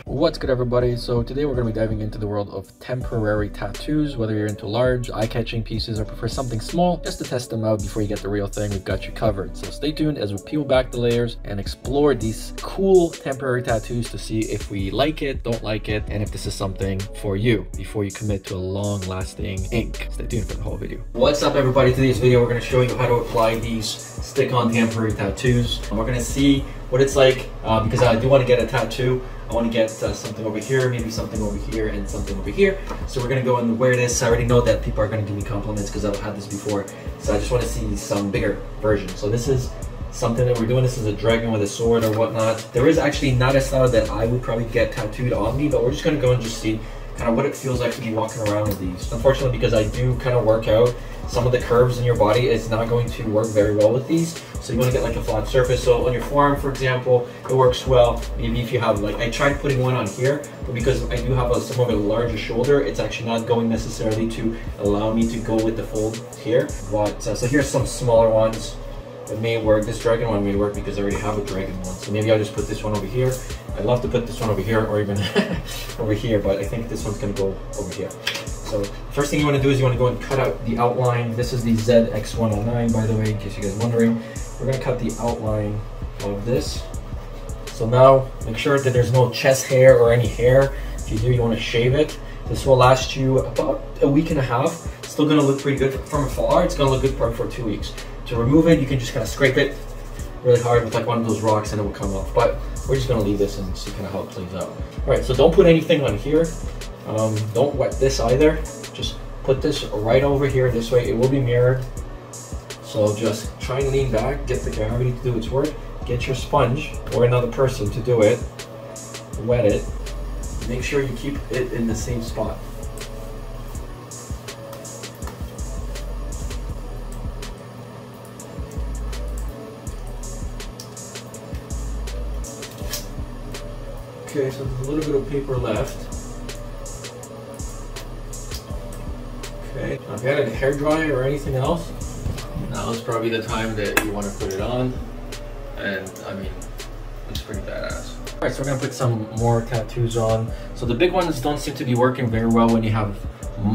What's good, everybody? So today we're going to be diving into the world of temporary tattoos. Whether you're into large eye-catching pieces or prefer something small, just to test them out before you get the real thing, we've got you covered. So stay tuned as we peel back the layers and explore these cool temporary tattoos to see if we like it, don't like it, and if this is something for you before you commit to a long-lasting ink. Stay tuned for the whole video. What's up, everybody? Today's video we're going to show you how to apply these stick-on temporary tattoos. We're going to see what it's like because I do want to get a tattoo. I want to get something over here, maybe something over here, and something over here. So we're going to go and wear this. I already know that people are going to give me compliments because I've had this before. So I just want to see some bigger version. So this is something that we're doing. This is a dragon with a sword or whatnot. There is actually not a style that I would probably get tattooed on me, but we're just going to go and just see kind of what it feels like to be walking around with these. Unfortunately, because I do kind of work out, some of the curves in your body, it's not going to work very well with these. So you want to get like a flat surface. So on your forearm, for example, it works well. Maybe if you have like, I tried putting one on here, but because I do have a somewhat of a larger shoulder, it's actually not going necessarily to allow me to go with the fold here. But so here's some smaller ones. It may work. This dragon one may work because I already have a dragon one. So maybe I'll just put this one over here. I'd love to put this one over here or even over here, but I think this one's gonna go over here. So first thing you want to do is you want to go and cut out the outline. This is the ZX109, by the way, in case you guys are wondering. We're gonna cut the outline of this. So now make sure that there's no chest hair or any hair. If you do, you want to shave it. This will last you about a week and a half. It's still gonna look pretty good from afar. It's gonna look good probably for 2 weeks. To remove it, you can just kind of scrape it really hard with like one of those rocks and it will come off. But we're just gonna leave this and see kind of how it plays out. All right, so don't put anything on here. Don't wet this either. Just put this right over here. This way it will be mirrored. So just try and lean back, get the gravity to do its work. Get your sponge or another person to do it. Wet it. Make sure you keep it in the same spot. Okay, so there's a little bit of paper left. Okay, now if you had a hairdryer or anything else, now is probably the time that you want to put it on. And I mean, it's pretty badass. All right, so we're gonna put some more tattoos on. So the big ones don't seem to be working very well when you have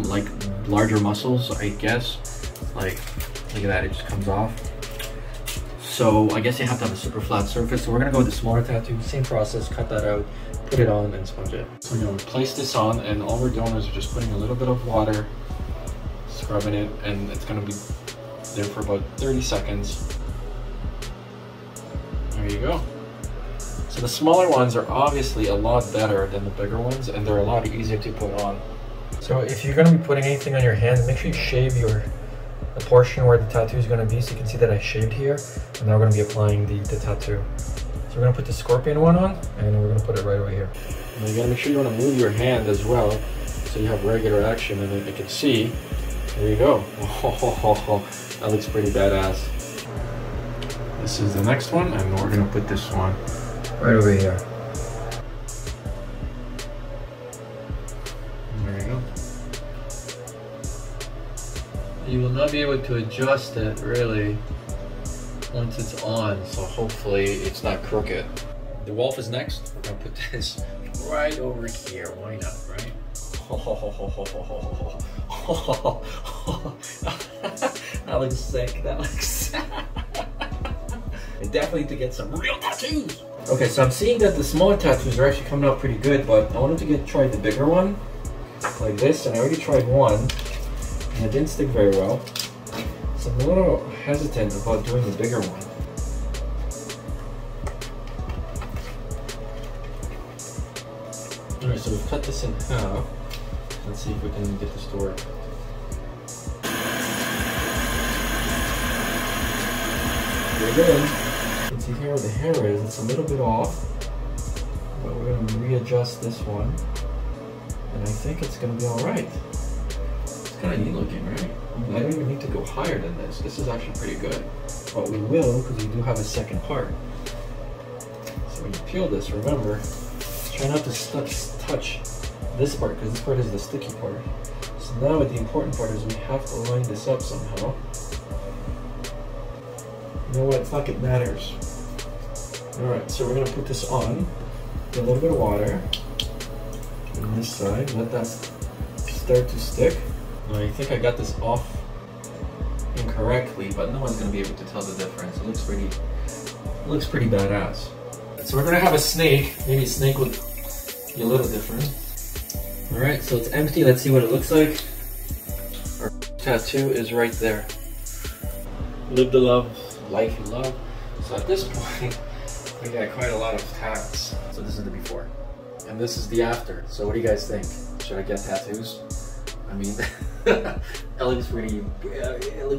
like larger muscles, I guess. Like, look at that, it just comes off. So I guess you have to have a super flat surface. So we're gonna go with the smaller tattoo, same process, cut that out, put it on and sponge it. So we're gonna place this on and all we're doing is we're just putting a little bit of water, scrubbing it, and it's gonna be there for about 30 seconds. There you go. So the smaller ones are obviously a lot better than the bigger ones and they're a lot easier to put on. So if you're gonna be putting anything on your hand, make sure you shave the portion where the tattoo is going to be. So you can see that I shaved here, and now we're going to be applying the tattoo. So we're going to put the scorpion one on, and we're going to put it right over here. And you got to make sure you want to move your hand as well, so you have regular action, and then you can see. There you go. Oh, that looks pretty badass. This is the next one, and we're going to put this one right over here. You will not be able to adjust it really once it's on, so hopefully it's not crooked. The wolf is next. We're gonna put this right over here. Why not, right? That looks sick. That looks sick. I definitely need to get some real tattoos. Okay, so I'm seeing that the smaller tattoos are actually coming out pretty good, but I wanted to try the bigger one, like this, and I already tried one. And it didn't stick very well, so I'm a little hesitant about doing the bigger one. Alright, so we've cut this in half. Let's see if we can get this to work. Very good. You can see here where the hair is, it's a little bit off, but we're going to readjust this one, and I think it's going to be alright. Kind of neat looking, right? I don't even need to go higher than this. This is actually pretty good. But we will, because we do have a second part. So when you peel this, remember, try not to touch this part, because this part is the sticky part. So now the important part is we have to line this up somehow. You know what? It's not like it matters. Alright, so we're going to put this on. a little bit of water on this side, let that start to stick. I think I got this off incorrectly, but no one's gonna be able to tell the difference. It looks pretty badass. So we're gonna have a snake. Maybe a snake would be a little different. All right, so it's empty. Let's see what it looks like. Our tattoo is right there. Live the life you love. So at this point, we got quite a lot of tats. So this is the before, and this is the after. So what do you guys think? Should I get tattoos? I mean, it looks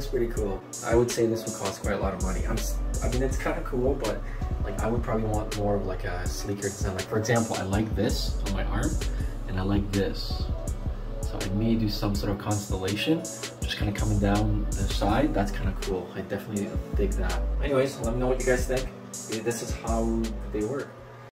pretty cool. I would say this would cost quite a lot of money. I mean, it's kind of cool, but like I would probably want more of like a sleeker design. Like for example, I like this on my arm, and I like this. So I may do some sort of constellation, just kind of coming down the side. That's kind of cool. I definitely dig that. Anyways, let me know what you guys think. This is how they work.